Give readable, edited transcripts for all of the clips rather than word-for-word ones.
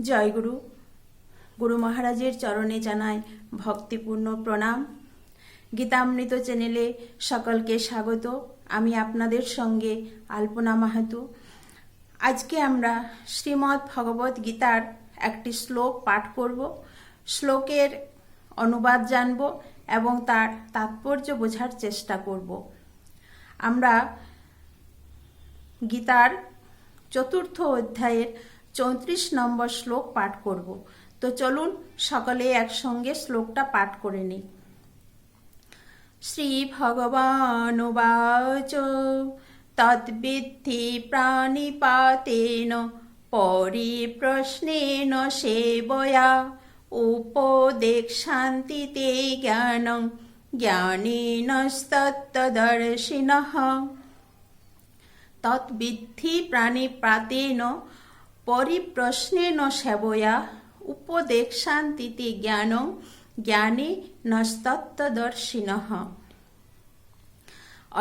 জয় গুরু। গুরু মহারাজের চরণে জানাই ভক্তিপূর্ণ প্রণাম। গীতামৃত চ্যানেলে সকলকে স্বাগত। আমি আপনাদের সঙ্গে আলপনা মাহাতো। আজকে আমরা শ্রীমদ্ ভগবত গীতার একটি শ্লোক পাঠ করব। শ্লোকের অনুবাদ জানব এবং তার তাৎপর্য বোঝার চেষ্টা করব। আমরা গীতার ৪র্থ অধ্যায়ের ৩৪ নম্বর শ্লোক পাঠ করব। তো চলুন সকলে একসঙ্গে শ্লোকটা পাঠ করে নিই। শ্রী ভগবানুবাচ তদ্বিদ্ধি প্রাণিপাতেন পরিপ্রশ্নেন সেবয়া উপদেক্ষান্তি তে জ্ঞানং জ্ঞানেনস্তত্ত্বদর্শিনঃ। তদ্বিদ্ধি প্রাণিপাতেন পরিপ্রশ্নেন সেবয়া উপদেক্ষান্তি তে জ্ঞানং জ্ঞানেনস্তত্ত্বদর্শিনঃ।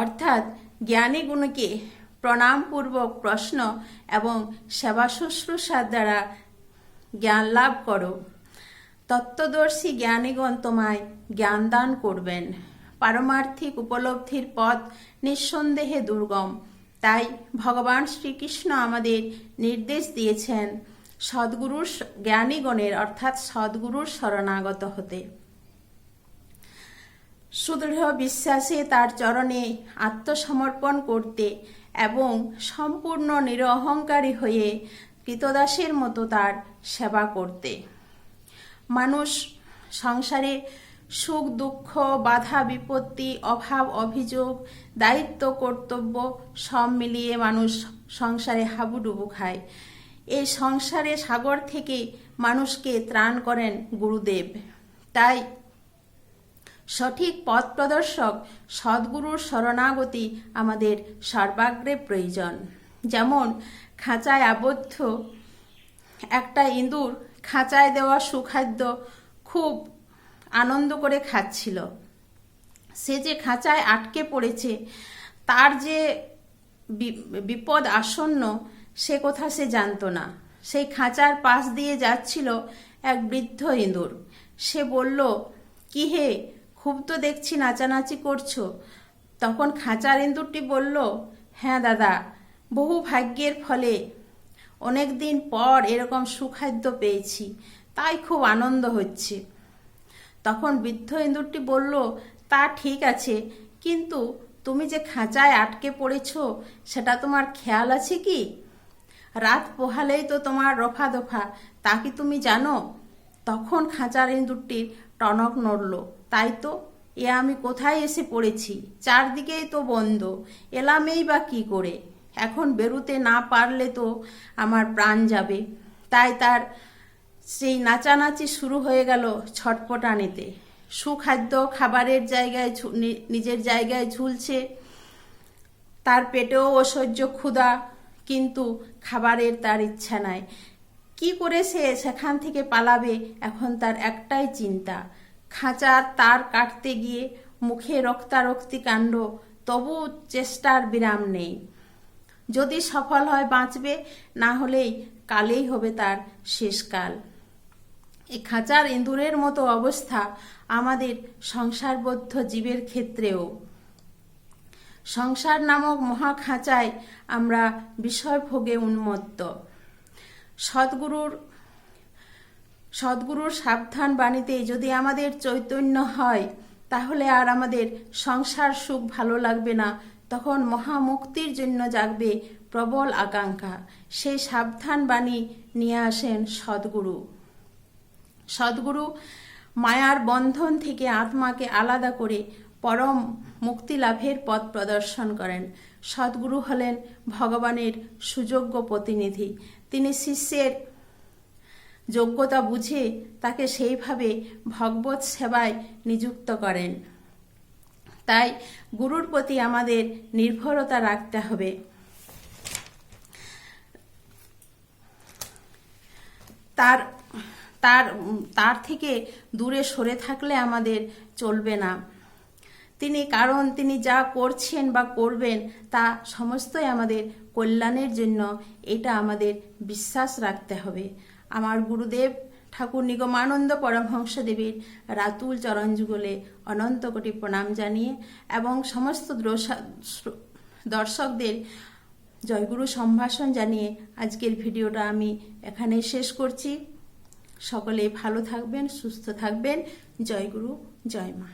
অর্থাৎ জ্ঞানীগুণকে প্রণামপূর্বক প্রশ্ন এবং সেবা শুশ্রূষার দ্বারা জ্ঞান লাভ করো। তত্ত্বদর্শী জ্ঞানীগণ তোমায় জ্ঞান দান করবেন। পারমার্থিক উপলব্ধির পথ নিঃসন্দেহে দুর্গম। তাই ভগবান শ্রীকৃষ্ণ আমাদের নির্দেশ দিয়েছেন সদ্গুরুর জ্ঞানীগণের অর্থাৎ সদ্গুরুর শরণাগত হতে। সুদৃঢ় বিশ্বাসে তার চরণে আত্মসমর্পণ করতে এবং সম্পূর্ণ নিরহংকারী হয়ে কৃতদাসের মতো তার সেবা করতে। মানুষ সংসারে সুখ দুঃখ বাধা বিপত্তি অভাব অভিযোগ দায়িত্ব কর্তব্য সব মিলিয়ে মানুষ সংসারে হাবুডুবু খায়। এই সংসারে সাগর থেকে মানুষকে ত্রাণ করেন গুরুদেব। তাই সঠিক পথ প্রদর্শক সদ্গুরুর শরণাগতি আমাদের সর্বাগ্রে প্রয়োজন। যেমন খাঁচায় আবদ্ধ একটা ইঁদুর খাঁচায় দেওয়া সুখাদ্য খুব আনন্দ করে খাচ্ছিল। সে যে খাঁচায় আটকে পড়েছে, তার যে বিপদ আসন্ন সে কথা সে জানতো না। সেই খাঁচার পাশ দিয়ে যাচ্ছিল এক বৃদ্ধ ইঁদুর। সে বলল, কি হে, খুব তো দেখছি নাচানাচি করছো। তখন খাঁচার ইঁদুরটি বলল, হ্যাঁ দাদা, বহু ভাগ্যের ফলে অনেক দিন পর এরকম সুখাদ্য পেয়েছি, তাই খুব আনন্দ হচ্ছে। তখন বৃদ্ধ ইঁদুরটি বলল, তা ঠিক আছে, কিন্তু তুমি যে খাঁচায় আটকে পড়েছ সেটা তোমার খেয়াল আছে কি? রাত পোহালেই তো তোমার রফা দফা, তা কি তুমি জানো? তখন খাঁচার ইঁদুরটির টনক নড়ল। তাই তো, এ আমি কোথায় এসে পড়েছি? চারদিকেই তো বন্ধ, এলামেই বা কি করে? এখন বেরুতে না পারলে তো আমার প্রাণ যাবে। তাই তার সেই নাচানাচি শুরু হয়ে গেল ছটপটানিতে। সুখাদ্য খাবারের জায়গায় নিজের জায়গায় ঝুলছে, তার পেটেও অসহ্য ক্ষুধা, কিন্তু খাবারের তার ইচ্ছা নাই। কি করে সে সেখান থেকে পালাবে, এখন তার একটাই চিন্তা। খাঁচার তার কাটতে গিয়ে মুখে রক্তারক্তি কাণ্ড, তবু চেষ্টার বিরাম নেই। যদি সফল হয় বাঁচবে, না হলেই কালেই হবে তার শেষকাল। এই খাঁচার ইঁদুরের মতো অবস্থা আমাদের সংসারবদ্ধ জীবের ক্ষেত্রেও। সংসার নামক মহা খাঁচায় আমরা বিষয় ভোগে উন্মত্ত। সদ্গুরুর সাবধান বাণীতে যদি আমাদের চৈতন্য হয়, তাহলে আর আমাদের সংসার সুখ ভালো লাগবে না। তখন মহামুক্তির জন্য জাগবে প্রবল আকাঙ্ক্ষা। সেই সাবধান বাণী নিয়ে আসেন সদ্গুরু। সদ্গুরু মায়ার বন্ধন থেকে আত্মাকে আলাদা করে পরম মুক্তি লাভের পথ প্রদর্শন করেন। সদ্গুরু হলেন ভগবানের সুযোগ্য প্রতিনিধি। তিনি শিষ্যের যোগ্যতা বুঝে তাকে সেইভাবে ভগবত সেবায় নিযুক্ত করেন। তাই গুরুর প্রতি আমাদের নির্ভরতা রাখতে হবে। তার থেকে দূরে সরে থাকলে আমাদের চলবে না। তিনি যা করছেন বা করবেন তা সমস্তই আমাদের কল্যাণের জন্য, এটা আমাদের বিশ্বাস রাখতে হবে। আমার গুরুদেব ঠাকুর নিগমানন্দ পরমহংসদেবের রাতুল চরণ যুগলে অনন্ত কোটি প্রণাম জানিয়ে এবং সমস্ত দর্শকদের জয়গুরু সম্ভাষণ জানিয়ে আজকের ভিডিওটা আমি এখানেই শেষ করছি। সকলে ভালো থাকবেন, সুস্থ থাকবেন। জয় গুরু, জয় মা।